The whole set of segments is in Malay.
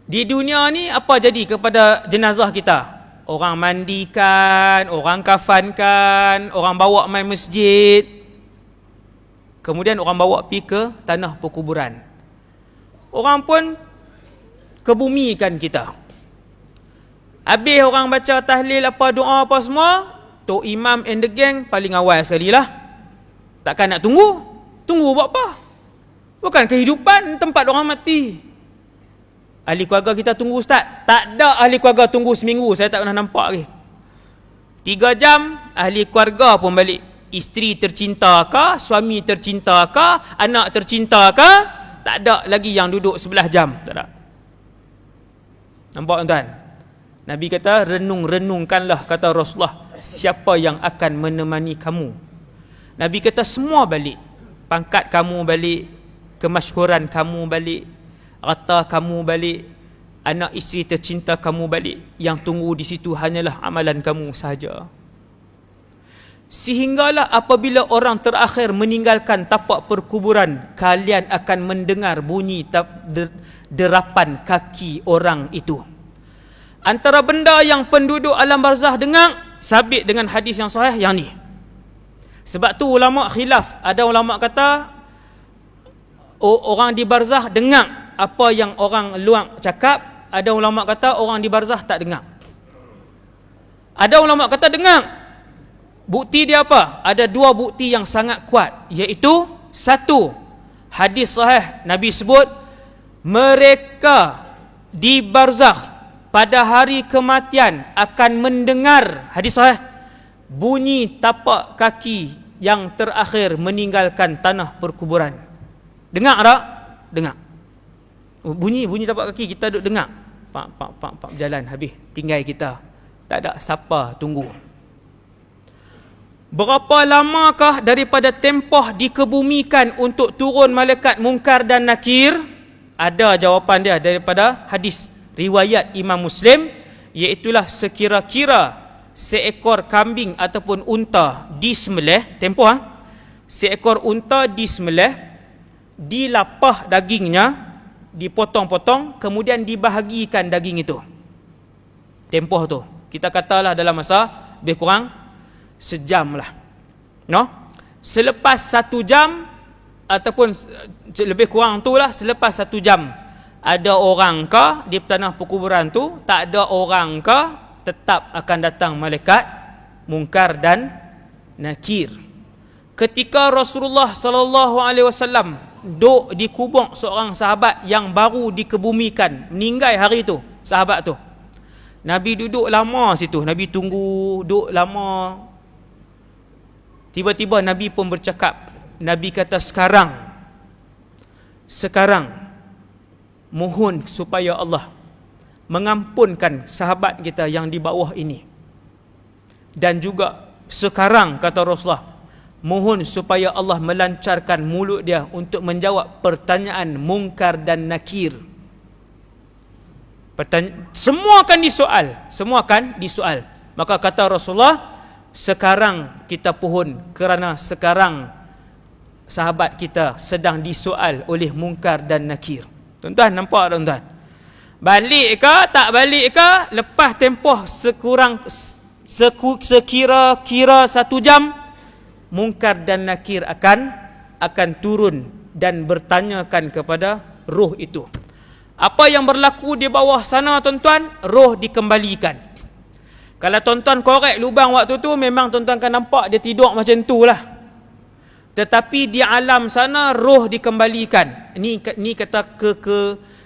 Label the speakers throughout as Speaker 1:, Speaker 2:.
Speaker 1: Di dunia ni apa jadi kepada jenazah kita? Orang mandikan, orang kafankan, orang bawa main masjid, kemudian orang bawa pergi ke tanah perkuburan. Orang pun kebumikan kita. Habis orang baca tahlil apa, doa apa semua, Tok Imam and the gang paling awal sekali lah. Takkan nak tunggu? Tunggu buat apa? Bukan kehidupan tempat orang mati. Ahli keluarga kita tunggu ustaz? Tak ada ahli keluarga tunggu seminggu, saya tak pernah nampak lagi. 3 jam ahli keluarga pun balik. Isteri tercinta ke, suami tercinta ke, anak tercinta ke, tak ada lagi yang duduk 11 jam. Tak ada. Nampak tuan? Nabi kata, renung-renungkanlah, kata Rasulullah, siapa yang akan menemani kamu. Nabi kata semua balik. Pangkat kamu balik, kemasyhuran kamu balik, harta kamu balik, anak isteri tercinta kamu balik. Yang tunggu di situ hanyalah amalan kamu sahaja. Sehinggalah apabila orang terakhir meninggalkan tapak perkuburan, kalian akan mendengar bunyi derapan kaki orang itu. Antara benda yang penduduk alam barzah dengar, sabit dengan hadis yang sahih yang ni. Sebab tu ulama khilaf. Ada ulama kata orang di barzah dengar apa yang orang luar cakap. Ada ulama kata orang di barzah tak dengar. Ada ulama kata dengar. Bukti dia apa? Ada 2 bukti yang sangat kuat, iaitu 1, hadis sahih Nabi sebut mereka di barzakh pada hari kematian akan mendengar, hadis sahih, bunyi tapak kaki yang terakhir meninggalkan tanah perkuburan. Dengar tak? Dengar. Bunyi tapak kaki kita duduk dengar. Pak berjalan habis, tinggal kita. Tak ada siapa tunggu. Berapa lamakah daripada tempoh dikebumikan untuk turun malaikat Munkar dan Nakir? Ada jawapan dia daripada hadis riwayat Imam Muslim, iaitulah sekira-kira seekor kambing ataupun unta disembelih, tempoh seekor unta disembelih, dilapah dagingnya, dipotong-potong, kemudian dibahagikan daging itu. Tempoh tu kita katalah dalam masa lebih kurang sejam lah, no? Selepas 1 jam ataupun lebih kurang tu lah, selepas 1 jam ada orang ke di tanah perkuburan tu, tak ada orang ke, tetap akan datang malaikat Munkar dan Nakir. Ketika Rasulullah sallallahu alaihi wasallam duduk di kubur seorang sahabat yang baru dikebumikan, meninggal hari tu sahabat tu, Nabi duduk lama situ, Nabi tunggu, duduk lama. Tiba-tiba Nabi pun bercakap. Nabi kata, sekarang mohon supaya Allah mengampunkan sahabat kita yang di bawah ini. Dan juga sekarang, kata Rasulullah, mohon supaya Allah melancarkan mulut dia untuk menjawab pertanyaan Munkar dan Nakir. Semua akan disoal. Maka kata Rasulullah, sekarang kita pohon, kerana sekarang sahabat kita sedang disoal oleh Munkar dan Nakir. Tuan-tuan nampak tak tuan-tuan? Balik ke tak balik ke, lepas tempoh sekira-kira 1 jam, Munkar dan Nakir akan turun dan bertanyakan kepada roh itu. Apa yang berlaku di bawah sana tuan-tuan? Roh dikembalikan. Kalau tuan-tuan korek lubang waktu tu, memang tuan-tuan akan nampak dia tidur macam tu lah. Tetapi di alam sana roh dikembalikan. Ni kata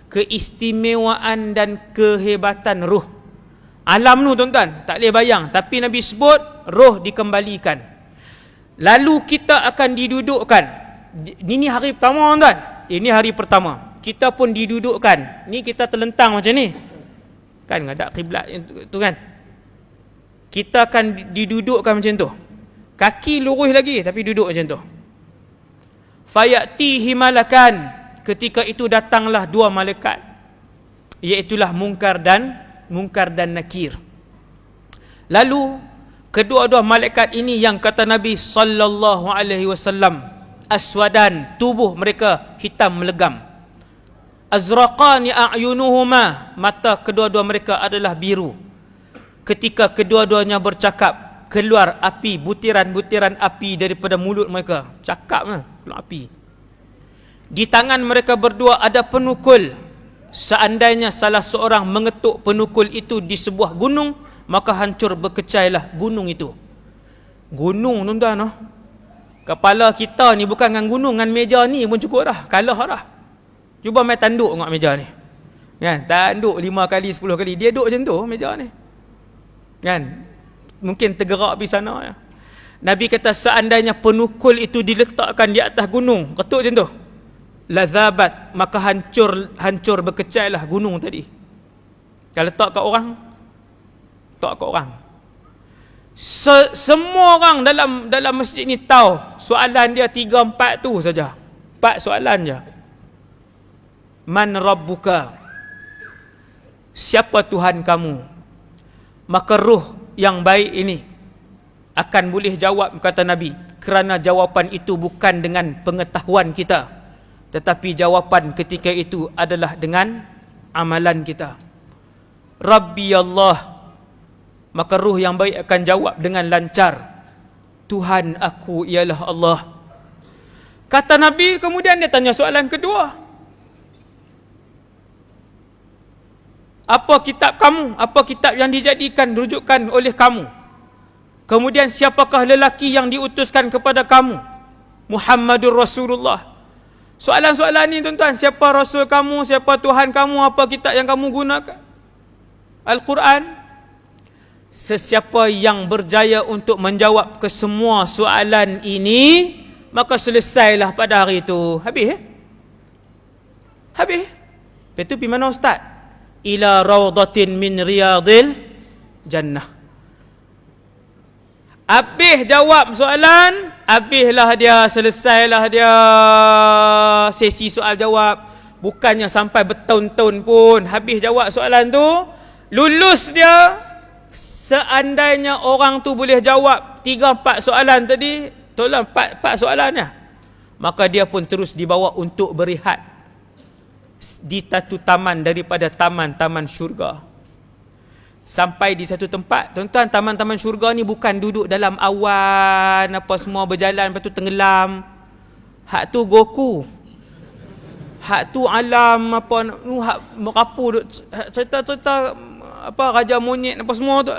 Speaker 1: keistimewaan dan kehebatan roh. Alam tu tuan-tuan tak boleh bayang, tapi Nabi sebut roh dikembalikan. Lalu kita akan didudukkan. Ini hari pertama tuan-tuan. Ini hari pertama. Kita pun didudukkan. Ni kita terlentang macam ni. Kan ada kiblat tu kan. Kita akan didudukkan macam tu. Kaki lurus lagi tapi duduk macam tu. Fayatihi malakan. Ketika itu datanglah 2 malaikat, iaitulah Munkar dan Nakir. Lalu kedua-dua malaikat ini yang kata Nabi sallallahu alaihi wasallam, aswadan, tubuh mereka hitam melegam. azraqani a'yunuhuma, mata kedua-dua mereka adalah biru. Ketika kedua-duanya bercakap, keluar api, butiran-butiran api daripada mulut mereka. Cakap keluar api. Di tangan mereka berdua ada penukul. Seandainya salah seorang mengetuk penukul itu di sebuah gunung, maka hancur berkecailah gunung itu. Gunung tuan-tuan, kepala kita ni bukan dengan gunung, dengan meja ni pun cukup dah, kalah dah. Cuba main tanduk tengok meja ni. Kan, tanduk 5 kali 10 kali, dia duduk macam tu meja ni. Kan? Mungkin tergerak di sana ya. Nabi kata seandainya penukul itu diletakkan di atas gunung, ketuk macam tu, lazabat, maka hancur berkecailah gunung tadi. Kalau letak kat orang, letak kat orang. Semua orang dalam masjid ni tahu soalan dia 3-4 tu saja. 4 soalan je. Man rabbuka? Siapa Tuhan kamu? Maka ruh yang baik ini akan boleh jawab, kata Nabi, kerana jawapan itu bukan dengan pengetahuan kita, tetapi jawapan ketika itu adalah dengan amalan kita. Rabbi Allah, maka ruh yang baik akan jawab dengan lancar, Tuhan aku ialah Allah. Kata Nabi, kemudian dia tanya soalan kedua, apa kitab kamu? Apa kitab yang dijadikan rujukan oleh kamu? Kemudian siapakah lelaki yang diutuskan kepada kamu? Muhammadur Rasulullah. Soalan-soalan ni tuan-tuan, siapa Rasul kamu? Siapa Tuhan kamu? Apa kitab yang kamu gunakan? Al-Quran. Sesiapa yang berjaya untuk menjawab ke semua soalan ini, maka selesailah pada hari itu. Habis Habis. Lepas tu pergi mana ustaz? Ila rawdatin min riyadil jannah. Habis jawab soalan, habislah dia, selesailah dia sesi soal jawab. Bukannya sampai bertahun-tahun pun, habis jawab soalan tu, lulus dia. Seandainya orang tu boleh jawab 3-4 soalan tadi, tolong 4 soalan ya, maka dia pun terus dibawa untuk berehat di satu taman daripada taman-taman syurga. Sampai di satu tempat, tuan-tuan, taman-taman syurga ni bukan duduk dalam awan apa semua berjalan lepas tu tenggelam. Hak tu Goku. Hak tu alam apa, hak merapu cerita-cerita apa raja monyet apa semua tu.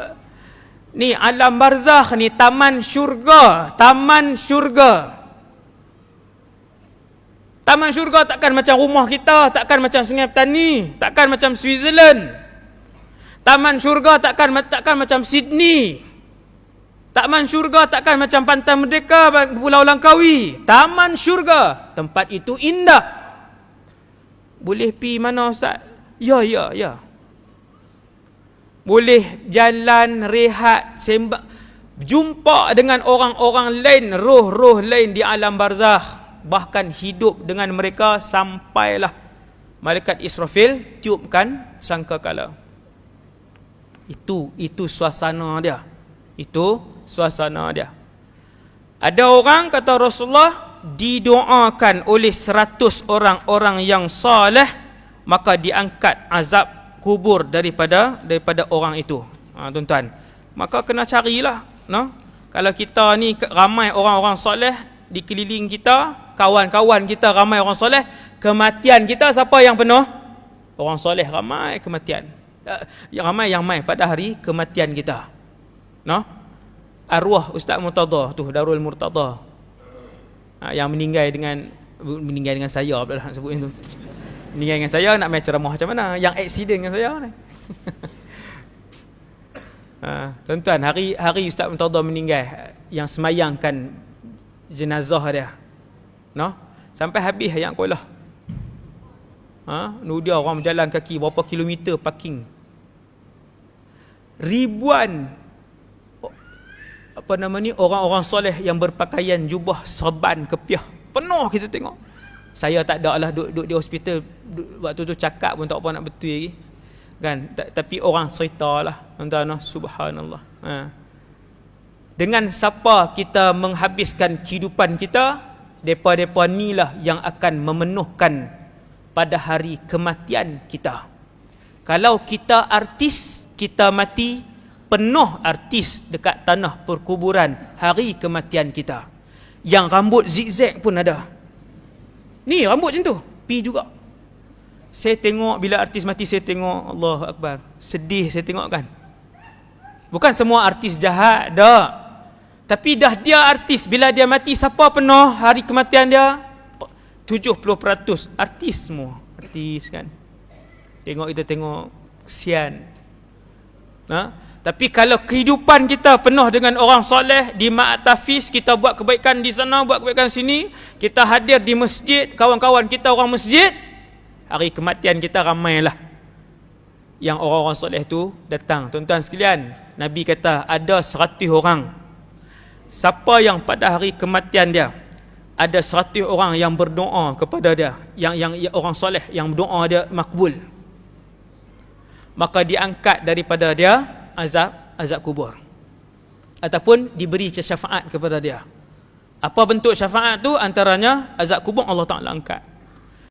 Speaker 1: Ni alam barzakh ni, taman syurga, taman syurga. Taman syurga takkan macam rumah kita, takkan macam Sungai Petani, takkan macam Switzerland. Taman syurga takkan macam Sydney. Taman syurga takkan macam Pantai Merdeka, Pulau Langkawi. Taman syurga, tempat itu indah. Boleh pi mana ustaz? Ya. Boleh jalan, rehat, sembah, jumpa dengan orang-orang lain, roh-roh lain di alam barzakh. Bahkan hidup dengan mereka sampailah malaikat Israfil tiupkan sangkakala. Itu suasana dia. Itu suasana dia. Ada orang, kata Rasulullah, didoakan oleh 100 orang-orang yang saleh, maka diangkat azab kubur daripada orang itu. Tuan-tuan, maka kena carilah, no? Kalau kita ni ramai orang-orang soleh di keliling kita, kawan-kawan kita ramai orang soleh, kematian kita siapa yang penuh? Orang soleh ramai kematian. Yang ramai pada hari kematian kita. No? Arwah Ustaz Murtada tu, Darul Murtada. Yang meninggal dengan saya pula nak sebut itu. Meninggal dengan saya, nak main ceramah macam mana? Yang aksiden dengan saya ni. Tuan-tuan, hari Ustaz Murtada meninggal, yang semayangkan jenazah dia, no? Sampai habis yang kolah. Dia orang berjalan kaki berapa kilometer parking. Ribuan orang-orang soleh yang berpakaian jubah serban kepiah. Penuh kita tengok. Saya tak ada lah duduk di hospital waktu tu, cakap pun tak apa nak betul lagi. Kan? Tapi orang ceritalah, tuan-tuan, subhanallah. Dengan siapa kita menghabiskan kehidupan kita, depa-depa inilah yang akan memenuhkan pada hari kematian kita. Kalau kita artis, kita mati, penuh artis dekat tanah perkuburan hari kematian kita. Yang rambut zigzag pun ada. Ni rambut macam tu, pi juga. Saya tengok bila artis mati, saya tengok, Allahu Akbar, sedih saya tengok kan. Bukan semua artis jahat, dah. Tapi dah dia artis, bila dia mati, siapa penuh hari kematian dia? 70% artis semua. Artis kan. Tengok kita tengok, kesian. Tapi kalau kehidupan kita penuh dengan orang soleh, di ma'atafis, kita buat kebaikan di sana, buat kebaikan sini, kita hadir di masjid, kawan-kawan kita orang masjid, hari kematian kita ramailah yang orang-orang soleh tu datang. Tuan-tuan sekalian, Nabi kata ada 100 orang. Siapa yang pada hari kematian dia ada 100 orang yang berdoa kepada dia, yang orang soleh, yang doa dia makbul, maka diangkat daripada dia azab kubur, ataupun diberi syafaat kepada dia. Apa bentuk syafaat tu? Antaranya azab kubur Allah Ta'ala angkat.